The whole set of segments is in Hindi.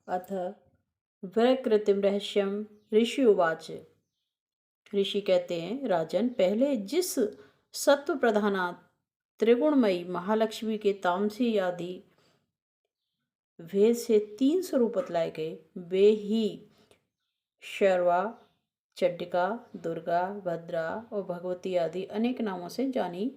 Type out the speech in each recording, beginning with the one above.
अथ वक्रतुं रहस्यम। ऋषि उवाच। ऋषि कहते हैं, राजन, पहले जिस सत्व प्रधाना त्रिगुणमयी महालक्ष्मी के तामसी आदि भेद से 3 स्वरूप बतलाए गए, वे ही शर्वा, चंडिका, दुर्गा, भद्रा और भगवती आदि अनेक नामों से जानी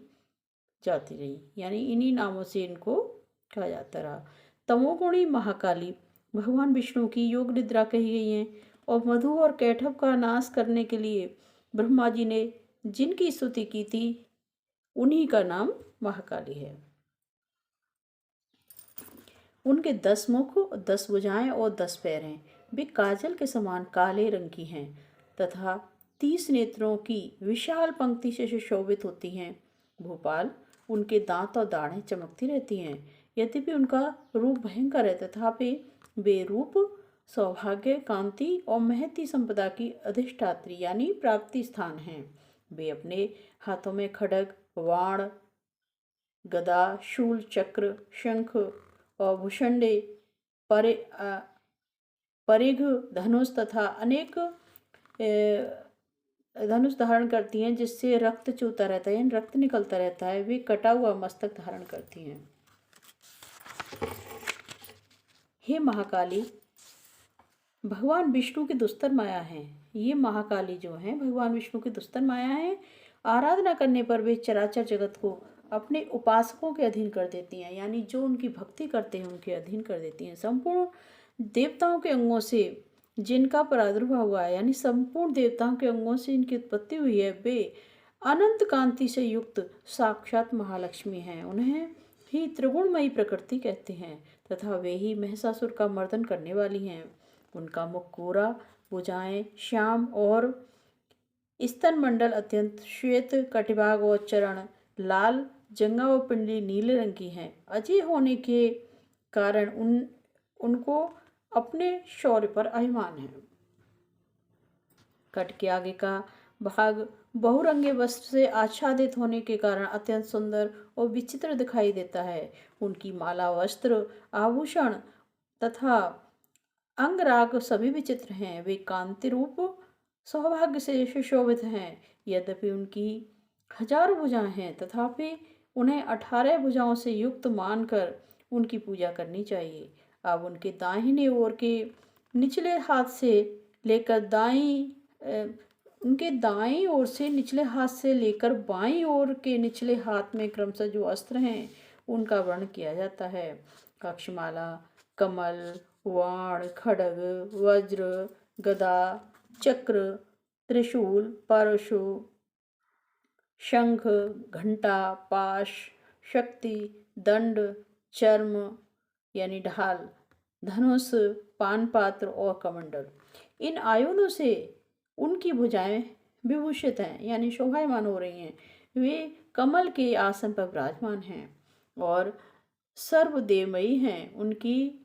जाती रही। यानी इन्हीं नामों से इनको कहा जाता रहा। तमोगुणी महाकाली भगवान विष्णु की योग निद्रा कही गई है और मधु और कैठव का नाश करने के लिए ब्रह्मा जी ने जिनकी स्तुति की थी, उन्हीं का नाम महाकाली है। उनके 10 मुख, 10 भुजाएं और 10 पैर हैं। वे काजल के समान काले रंग की हैं तथा 30 नेत्रों की विशाल पंक्ति से सुशोभित होती हैं। भोपाल, उनके दांत और दाढ़ें चमकती रहती हैं। यद्यपि उनका रूप भयंकर है, तथापि वे रूप सौभाग्य, कांति और महती संपदा की अधिष्ठात्री यानी प्राप्ति स्थान हैं। वे अपने हाथों में खड्ग, वाण, गदा, शूल, चक्र, शंख और भूषंडे, परिघ, धनुष तथा अनेक धनुष धारण करती हैं, जिससे रक्त चूता रहता है, रक्त निकलता रहता है। वे कटा हुआ मस्तक धारण करती हैं। हे महाकाली, भगवान विष्णु की दुस्तर माया है। ये महाकाली जो है भगवान विष्णु की दुस्तर माया है। आराधना करने पर वे चराचर जगत को अपने उपासकों के अधीन कर देती हैं, यानी जो उनकी भक्ति करते हैं उनके अधीन कर देती हैं। संपूर्ण देवताओं के अंगों से जिनका प्रादुर्भाव हुआ है, यानी संपूर्ण देवताओं के अंगों से इनकी उत्पत्ति हुई है, वे अनंत कांति से युक्त साक्षात महालक्ष्मी हैं। उन्हें ही त्रिगुणमयी प्रकृति कहते हैं तथा वे ही महिषासुर का मर्दन करने वाली हैं। उनका मुख गोरा, भुजाएं श्याम और स्तन मंडल अत्यंत श्वेत, कटिभाग और चरण लाल, जंगा और पिंडली नीले रंग की हैं। अजय होने के कारण उनको अपने शौर्य पर अभिमान है। कट के आगे का भाग बहुरंगे वस्त्र से आच्छादित होने के कारण अत्यंत सुंदर और विचित्र दिखाई देता है। उनकी माला, वस्त्र, आभूषण तथा अंगराग सभी विचित्र हैं। वे कांति रूप सौभाग्य से सुशोभित हैं। यद्यपि उनकी हजारों भुजाएं हैं, तथापि उन्हें 18 भुजाओं से युक्त मानकर उनकी पूजा करनी चाहिए। अब उनके दाहिने ओर के निचले हाथ से लेकर उनके दाईं ओर से निचले हाथ से लेकर बाईं ओर के निचले हाथ में क्रमशः जो अस्त्र हैं उनका वर्ण किया जाता है। अक्षमाला, कमल, वाण, खड्ग, वज्र, गदा, चक्र, त्रिशूल, परशु, शंख, घंटा, पाश, शक्ति, दंड, चर्म यानी ढाल, धनुष, पानपात्र और कमंडल, इन आयुधों से उनकी भुजाएं विभूषित हैं, यानी शोभायमान हो रही हैं। वे कमल के आसन पर विराजमान हैं और सर्वदेवमयी हैं उनकी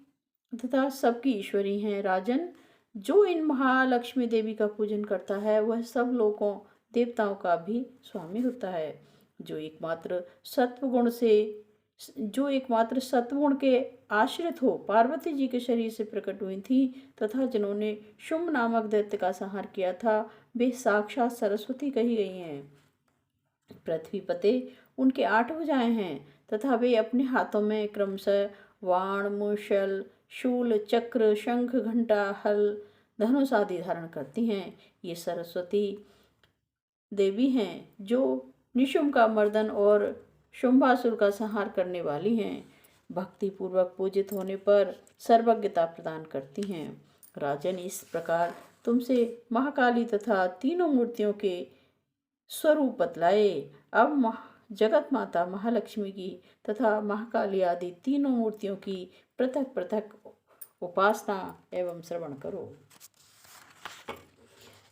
तथा सबकी ईश्वरी हैं। राजन, जो इन महालक्ष्मी देवी का पूजन करता है वह सब लोगों देवताओं का भी स्वामी होता है। जो एकमात्र सत्वगुण के आश्रित हो पार्वती जी के शरीर से प्रकट हुई थी तथा जिन्होंने शुंभ नामक दैत्य का संहार किया था, वे साक्षात सरस्वती कही गई हैं। पृथ्वी पते उनके 8 भुजाएं हैं तथा वे अपने हाथों में क्रमशः वाण, मूषल, शूल, चक्र, शंख, घंटा, हल, धनुष आदि धारण करती हैं। ये सरस्वती देवी हैं जो निशुंभ का मर्दन और शुंभासुर का संहार करने वाली हैं। भक्ति पूर्वक पूजित होने पर सर्वज्ञता प्रदान करती हैं। राजन, इस प्रकार तुमसे महाकाली तथा तीनों मूर्तियों के स्वरूप बतलाए। अब जगत माता महालक्ष्मी की तथा महाकाली आदि तीनों मूर्तियों की पृथक पृथक उपासना एवं श्रवण करो।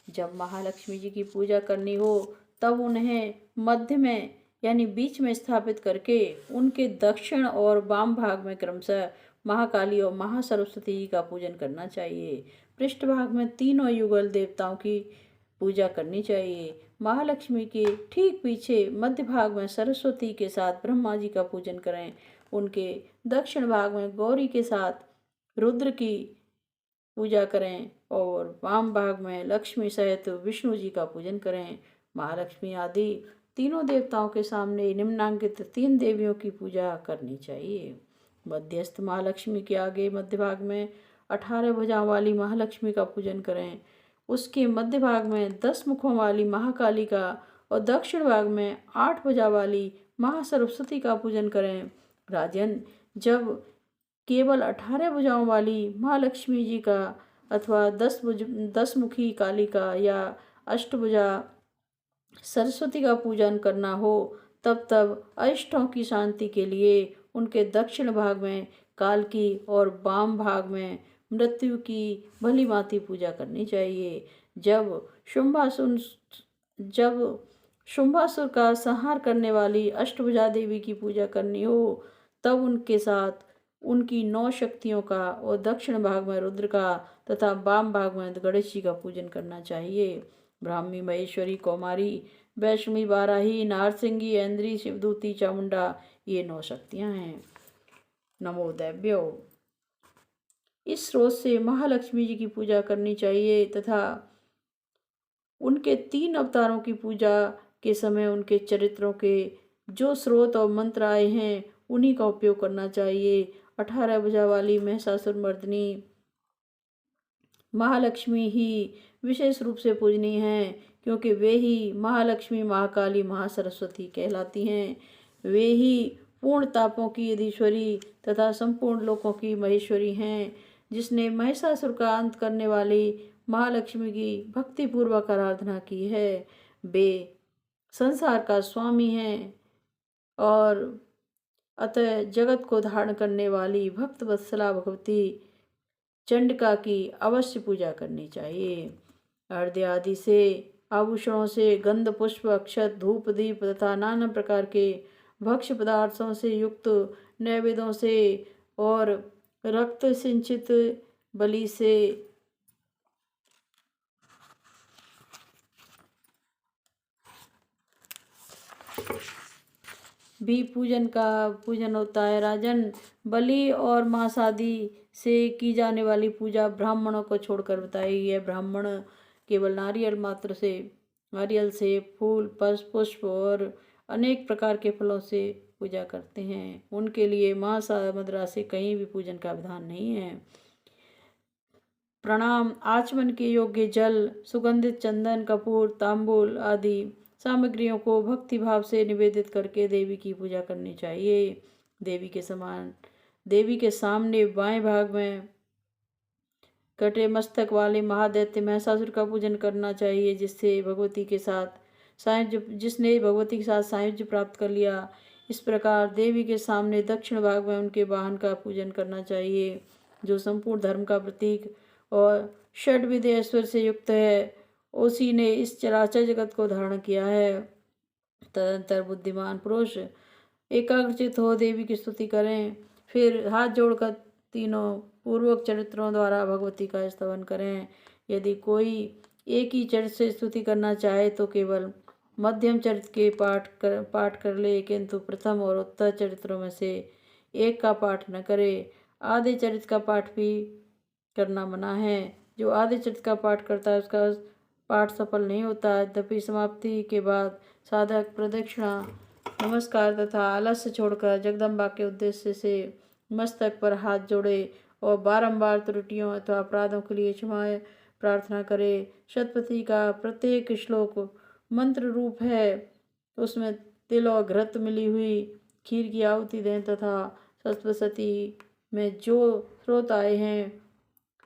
जब महालक्ष्मी जी की पूजा करनी हो तब उन्हें मध्य में यानी बीच में स्थापित करके उनके दक्षिण और वाम भाग में क्रमशः महाकाली और महासरस्वती जी का पूजन करना चाहिए। पृष्ठभाग में तीनों युगल देवताओं की पूजा करनी चाहिए। महालक्ष्मी के ठीक पीछे मध्य भाग में सरस्वती के साथ ब्रह्मा जी का पूजन करें। उनके दक्षिण भाग में गौरी के साथ रुद्र की पूजा करें और वाम भाग में लक्ष्मी सहित विष्णु जी का पूजन करें। महालक्ष्मी आदि तीनों देवताओं के सामने निम्नांकित 3 देवियों की पूजा करनी चाहिए। मध्यस्थ महालक्ष्मी के आगे मध्य भाग में 18 भुजाओं वाली महालक्ष्मी का पूजन करें। उसके मध्य भाग में 10 मुखों वाली महाकाली का और दक्षिण भाग में 8 भुजा वाली महासरस्वती का पूजन करें। राजन, जब केवल 18 भुजाओं वाली महालक्ष्मी जी का अथवा 10 मुखी काली का या अष्टभुजा सरस्वती का पूजन करना हो, तब अरिष्टों की शांति के लिए उनके दक्षिण भाग में काल की और वाम भाग में मृत्यु की भली भांति पूजा करनी चाहिए। जब शुंभासुर का संहार करने वाली अष्टभुजा देवी की पूजा करनी हो, तब उनके साथ उनकी 9 शक्तियों का और दक्षिण भाग में रुद्र का तथा वाम भाग में गणेश जी का पूजन करना चाहिए। ब्राह्मी, महेश्वरी, कौमारी, वैष्णवी, बाराही, नारसिंगी, ऐन्द्री, शिवदूती, चामुंडा, ये 9 शक्तियां हैं। नमो देव्यो। इस स्रोत से महालक्ष्मी जी की पूजा करनी चाहिए तथा उनके 3 अवतारों की पूजा के समय उनके चरित्रों के जो स्रोत और मंत्र आए हैं उन्हीं का उपयोग करना चाहिए। 18 भुजा वाली महिषासुर मर्दिनी महालक्ष्मी ही विशेष रूप से पूजनीय हैं, क्योंकि वे ही महालक्ष्मी, महाकाली, महासरस्वती कहलाती हैं। वे ही पूर्ण तापों की यदीश्वरी तथा संपूर्ण लोकों की महेश्वरी हैं। जिसने महिषासुर का अंत करने वाली महालक्ष्मी की भक्तिपूर्वक आराधना की है, वे संसार का स्वामी हैं और अतः जगत को धारण करने वाली भक्त वत्सला भगवती चंडिका की अवश्य पूजा करनी चाहिए। अर्घ्य आदि से, आभूषणों से, गंध, पुष्प, अक्षत, धूप, दीप तथा नाना प्रकार के भक्ष्य पदार्थों से युक्त नैवेद्यों से और रक्त सिंचित बलि से भी पूजन होता है। राजन, बलि और मांस आदि से की जाने वाली पूजा ब्राह्मणों को छोड़कर बताई गई है। ब्राह्मण केवल नारियल से, फूल, पुष्प और अनेक प्रकार के फलों से पूजा करते हैं। उनके लिए मांस मदिरा से कहीं भी पूजन का विधान नहीं है। प्रणाम। आचमन के योग्य जल, सुगंधित चंदन, कपूर, तांबूल आदि सामग्रियों को भक्ति भाव से निवेदित करके देवी की पूजा करनी चाहिए। देवी के सामने बाएं भाग में कटे मस्तक वाले महादैत्य महिषासुर का पूजन करना चाहिए, जिसने भगवती के साथ सायुज्य प्राप्त कर लिया। इस प्रकार देवी के सामने दक्षिण भाग में उनके वाहन का पूजन करना चाहिए, जो संपूर्ण धर्म का प्रतीक और षड्विध ऐश्वर्य से युक्त है। उसी ने इस चराचर जगत को धारण किया है। तदंतर बुद्धिमान पुरुष एकाग्रचित हो देवी की स्तुति करें, फिर हाथ जोड़कर तीनों पूर्वक चरित्रों द्वारा भगवती का स्तवन करें। यदि कोई एक ही चरित्र से स्तुति करना चाहे तो केवल मध्यम चरित्र के पाठ कर ले, किंतु प्रथम और उत्तर चरित्रों में से एक का पाठ न करे। आधे चरित्र का पाठ भी करना मना है। जो आधे चरित्र का पाठ करता है उसका पाठ सफल नहीं होता। यद्यपि समाप्ति के बाद साधक प्रदक्षिणा, नमस्कार तथा आलस्य छोड़कर जगदम्बा के उद्देश्य से मस्तक पर हाथ जोड़े और बारंबार त्रुटियों अथवा अपराधों के लिए क्षमा प्रार्थना करे। शतपथी का प्रत्येक श्लोक मंत्र रूप है, उसमें तिल और घृत मिली हुई खीर की आहुति दें तथा सप्तशती में जो स्रोत आए हैं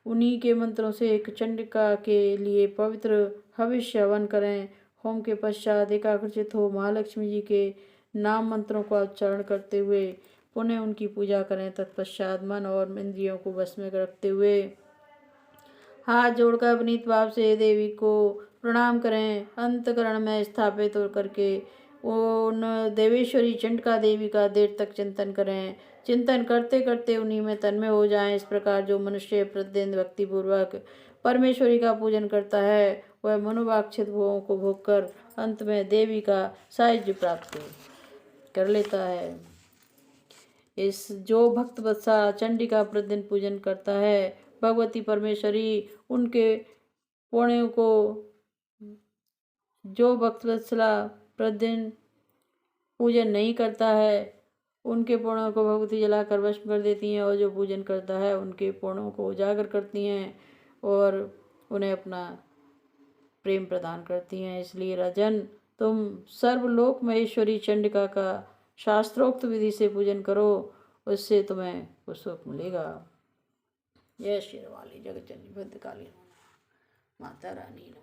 उन्हीं के मंत्रों से एक चंडिका के लिए पवित्र हविष्य हवन करें। होम के पश्चात एकाग्रचित हो महालक्ष्मी जी के नाम मंत्रों का उच्चारण करते हुए पुनः उनकी पूजा करें। तत्पश्चात मन और इंद्रियों को वश में रखते हुए हाथ जोड़कर विनीत भाव से देवी को प्रणाम करें। अंतकरण में स्थापित होकर के उन देवेश्वरी चंडिका देवी का देर तक चिंतन करें। चिंतन करते करते उन्हीं में तन्मय हो जाएं। इस प्रकार जो मनुष्य प्रतिदिन भक्तिपूर्वक परमेश्वरी का पूजन करता है वह मनोवांछित भोगों को भोग कर अंत में देवी का सायुज्य प्राप्त कर लेता है। जो भक्त वत्सा चंडिका प्रतिदिन पूजन करता है भगवती परमेश्वरी उनके पुण्यों को, जो भक्त वत्सला प्रतिदिन पूजन नहीं करता है उनके पुण्यों को भगवती जलाकर भस्म कर देती हैं, और जो पूजन करता है उनके पुण्यों को उजागर करती हैं और उन्हें अपना प्रेम प्रदान करती हैं। इसलिए राजन, तुम सर्वलोक महेश्वरी चंडिका का शास्त्रोक्त विधि से पूजन करो, उससे तुम्हें कुछ सुख मिलेगा। जय श्री वाली जगत जननी भद्रकाली माता रानी।